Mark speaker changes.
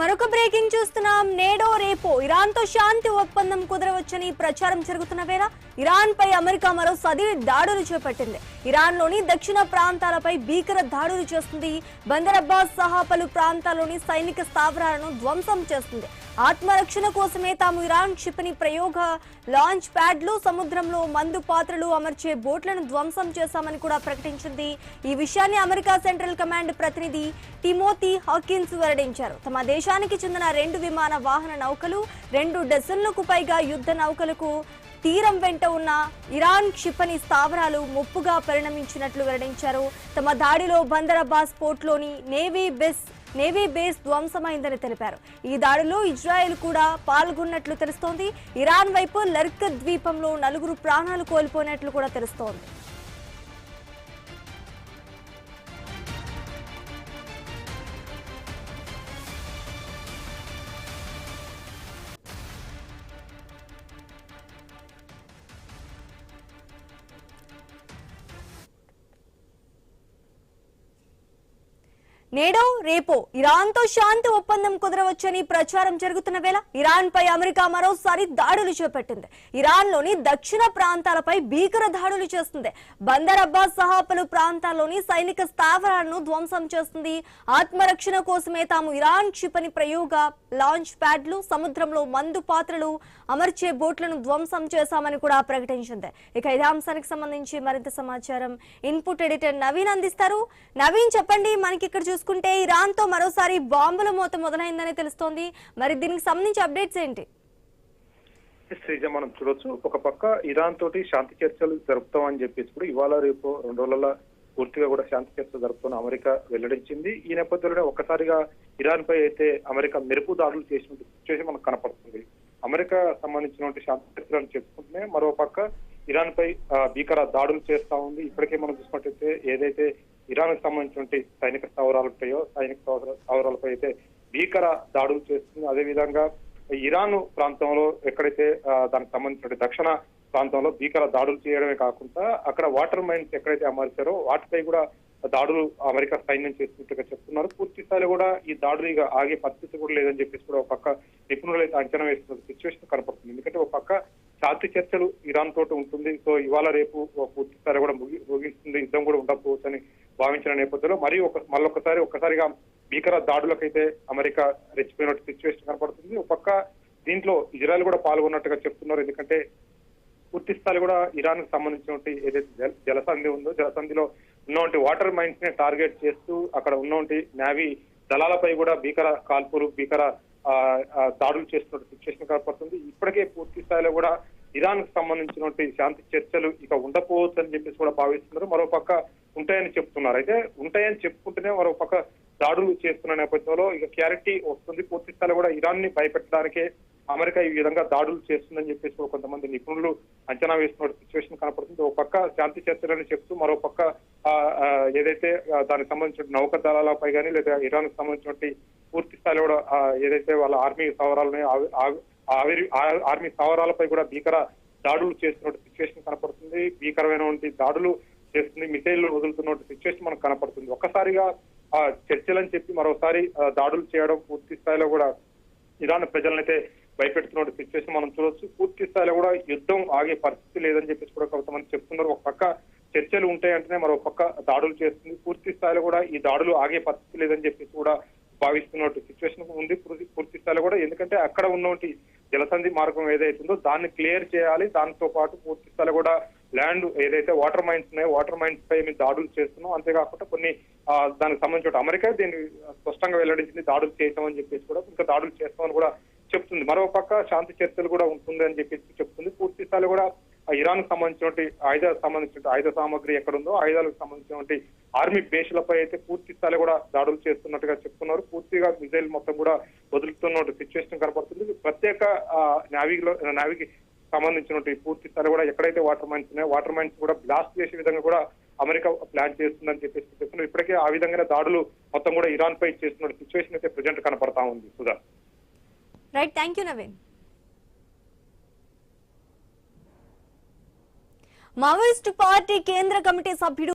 Speaker 1: మరొక బ్రేకింగ్ చూస్తున్నాం. నేడో రేపో ఇరాన్ తో శాంతి ఒప్పందం కుదరవచ్చని ప్రచారం జరుగుతున్న వేళ ఇరాన్ పై అమెరికా మరోసారి దాడులు చేపట్టింది. ఇరాన్ లోని దక్షిణ ప్రాంతాలపై భీకర దాడులు చేస్తుంది. బందర్ అబ్బాస్ సహా పలు ప్రాంతాల్లోని సైనిక స్థావరాలను ధ్వంసం చేస్తుంది. ఆత్మరక్షణ కోసమే తాము ఇరాన్ క్షిపణి ప్రయోగ లాంచ్ ప్యాడ్లు, సముద్రంలో మందు పాత్రలు అమర్చే బోట్లను ధ్వంసం చేశామని కూడా ప్రకటించింది. ఈ విషయాన్ని అమెరికా సెంట్రల్ కమాండ్ ప్రతినిధి టిమోథీ హాకిన్స్ వెల్లడించారు. తమ దేశానికి చెందిన 2 విమాన వాహన నౌకలు, 2 డజన్లకు పైగా యుద్ధ నౌకలకు తీరం వెంట ఉన్న ఇరాన్ క్షిపణి స్థావరాలు ముప్పుగా పరిణమించినట్లు వెల్లడించారు. తమ దాడిలో బందర్ అబ్బాస్ పోర్ట్లోని నేవీ బేస్ ధ్వంసమైందని తెలిపారు. ఈ దాడిలో ఇజ్రాయెల్ కూడా పాల్గొన్నట్లు తెలుస్తోంది. ఇరాన్ వైపు లర్క్ ద్వీపంలో 4 ప్రాణాలు కోల్పోయినట్లు కూడా తెలుస్తోంది. నేడో రేపో ఇరాన్ తో శాంతి ఒప్పందం కుదరవచ్చని ప్రచారం జరుగుతున్న వేళ ఇరాన్ పై అమెరికా మరోసారి దాడులు చేపట్టింది. ఇరాన్ లోని దక్షిణ ప్రాంతాలపై భీకర దాడులు చేస్తుంది. బందర్ అబ్బాస్ సహా పలు ప్రాంతాల్లోని సైనిక స్థావరాలను ధ్వంసం చేస్తుంది. ఆత్మరక్షణ కోసమే తాము ఇరాన్ క్షిపణి ప్రయోగ లాంచ్ ప్యాడ్లు, సముద్రంలో మందు పాత్రలు అమర్చే బోట్లను ధ్వంసం చేశామని కూడా ప్రకటించింది. ఇక ఇదే అంశానికి సంబంధించి మరింత సమాచారం ఇన్పుట్ ఎడిటర్ నవీన్ అందిస్తారు. నవీన్, చెప్పండి, మనకి ఇక్కడ చూసుకుంటే ఇరాన్ తో మరోసారి బాంబుల మోత మొదలైందని తెలుస్తోంది. మరి దీనికి సంబంధించి అప్డేట్స్ ఏంటి?
Speaker 2: శ్రీజ, మనం చూడొచ్చు, ఒక పక్క ఇరాన్ తోటి శాంతి చర్చలు జరుపుతామని చెప్పేసి కూడా ఇవాళ రేపు 2 రోజుల పూర్తిగా కూడా శాంతి చర్చలు జరుపుతున్న అమెరికా వెల్లడించింది. ఈ నేపథ్యంలోనే ఒక్కసారిగా ఇరాన్ పై అయితే అమెరికా మెరుపు దాడులు చేసిన సిచ్యువేషన్ మనకు కనపడుతుంది. అమెరికా సంబంధించినటువంటి శాంతి చర్చలను చెప్పుకుంటూనే మరో పక్క ఇరాన్ పై భీకర దాడులు చేస్తా ఉంది. ఇప్పటికే మనం చూసుకున్నట్టయితే ఏదైతే ఇరాన్ కు సంబంధించినటువంటి సైనిక స్థావరాలు ఉంటాయో సైనిక స్థావరాలపై అయితే భీకర దాడులు చేస్తుంది. అదేవిధంగా ఇరాన్ ప్రాంతంలో ఎక్కడైతే దానికి సంబంధించిన దక్షిణ ప్రాంతంలో భీకర దాడులు చేయడమే కాకుండా అక్కడ వాటర్ మైన్స్ ఎక్కడైతే అమర్చారో వాటిపై కూడా దాడులు అమెరికా సైన్యం చేస్తున్నట్టుగా చెప్తున్నారు. పూర్తి స్థాయిలో కూడా ఈ దాడులు ఇక ఆగే పరిస్థితి కూడా లేదని చెప్పేసి కూడా ఒక పక్క నిపుణులు అయితే అంచనా వేస్తున్న సిచ్యువేషన్ కనపడుతుంది. ఎందుకంటే ఒక పక్క శాంతి చర్చలు ఇరాన్ తోటి ఉంటుంది. సో ఇవాళ రేపు పూర్తి స్థాయిలో కూడా ముగిస్తుంది, యుద్ధం కూడా ఉండకపోవచ్చు అని భావించిన నేపథ్యంలో ఒక్కసారిగా భీకర దాడులకైతే అమెరికా రెచ్చిపోయినట్టు సిచ్యువేషన్ కనపడుతుంది. ఒక పక్క దీంట్లో ఇజ్రాయెల్ కూడా పాల్గొన్నట్టుగా చెప్తున్నారు. ఎందుకంటే పూర్తి స్థాయి కూడా ఇరాన్ కు సంబంధించినటువంటి ఏదైతే జలసంధి ఉందో జలసంధిలో ఉన్నటువంటి వాటర్ మైన్స్ ని టార్గెట్ చేస్తూ అక్కడ ఉన్నటువంటి నేవీ దళాలపై కూడా భీకర కాల్పులు, భీకర దాడులు చేస్తున్నట్టు సిచ్యువేషన్ కనపడుతుంది. ఇప్పటికే పూర్తి స్థాయిలో కూడా ఇరాన్ కు సంబంధించినటువంటి శాంతి చర్చలు ఇక ఉండకపోవచ్చు అని చెప్పేసి కూడా భావిస్తున్నారు. మరో పక్క ఉంటాయని చెప్తున్నారు. అయితే ఉంటాయని చెప్పుకుంటూనే మరో పక్క దాడులు చేస్తున్న నేపథ్యంలో ఇక క్లారిటీ వస్తుంది. పూర్తి స్థాయిలో కూడా ఇరాన్ ని భయపెట్టడానికే అమెరికా ఈ విధంగా దాడులు చేస్తుందని చెప్పేసి కొంతమంది నిపుణులు అంచనా వేస్తున్న సిచ్యువేషన్ కనపడుతుంది. ఒక పక్క శాంతి చర్చలని చెప్తూ మరో పక్క ఏదైతే దానికి సంబంధించిన నౌక దళాలపై కానీ లేదా ఇరాన్ కు సంబంధించినటువంటి పూర్తి స్థాయిలో కూడా ఏదైతే వాళ్ళ ఆర్మీ స్థావరాలని ఆర్మీ స్థావరాలపై కూడా భీకర దాడులు చేస్తున్న సిచ్యువేషన్ కనపడుతుంది. భీకరమైనటువంటి దాడులు చేస్తుంది, మిసైళ్లు వదులుతున్న సిచ్యువేషన్ మనకు కనపడుతుంది. ఒక్కసారిగా చర్చలని చెప్పి మరోసారి దాడులు చేయడం పూర్తి స్థాయిలో కూడా ఇరాన్ ప్రజలనైతే భయపెడుతున్న సిచ్యువేషన్ మనం చూడొచ్చు. పూర్తి స్థాయిలో కూడా యుద్ధం ఆగే పరిస్థితి లేదని చెప్పేసి కూడా కొంతమంది చెప్తున్నారు. ఒక పక్క చర్చలు ఉంటాయంటేనే మరో పక్క దాడులు చేస్తుంది. పూర్తి స్థాయిలో కూడా ఈ దాడులు ఆగే పరిస్థితి లేదని చెప్పేసి కూడా భావిస్తున్నట్టు సిచ్యువేషన్ ఉంది పూర్తి స్థాయిలో కూడా. ఎందుకంటే అక్కడ ఉన్నటువంటి జలసంధి మార్గం ఏదైతుందో దాన్ని క్లియర్ చేయాలి. దాంతో పాటు పూర్తి స్థాయిలో కూడా ల్యాండ్ ఏదైతే వాటర్ మైన్స్ ఉన్నాయో వాటర్ మైన్స్ పై మేము దాడులు చేస్తున్నాం. అంతేకాకుండా కొన్ని దానికి సంబంధించిన అమెరికా దీన్ని స్పష్టంగా వెల్లడించింది, దాడులు చేస్తామని చెప్పేసి కూడా ఇంకా దాడులు చేస్తామని కూడా చెప్తుంది. మరో పక్క శాంతి చర్చలు కూడా ఉంటుంది అని చెప్పేసి చెప్తుంది. పూర్తి స్థాయిలో కూడా ఇరాన్ కు సంబంధించినటువంటి ఆయుధ సామాగ్రి ఎక్కడుందో ఆయుధాలకు సంబంధించినటువంటి ఆర్మీ బేస్లపై అయితే పూర్తి స్థాయిలో కూడా దాడులు చేస్తున్నట్టుగా చెప్తున్నారు. పూర్తిగా మిసైల్ మొత్తం కూడా వదులుతున్న సిచ్యువేషన్ కనపడుతుంది. ప్రత్యేక నావీకి సంబంధించినటువంటి పూర్తి స్థాయిలో కూడా ఎక్కడైతే వాటర్ మైన్స్ ఉన్నాయో వాటర్ మైన్స్ కూడా బ్లాస్ట్ చేసే విధంగా కూడా అమెరికా ప్లాన్ చేస్తుందని చెప్పేసి చెప్తున్నారు. ఇప్పటికే ఆ విధంగా దాడులు మొత్తం కూడా ఇరాన్ పై చేస్తున్న సిచ్యువేషన్ అయితే ప్రెజెంట్ కనపడతా ఉంది. Sudha,
Speaker 1: right, thank you Naveen. Maoist party కేంద్ర కమిటీ సభ్యుడు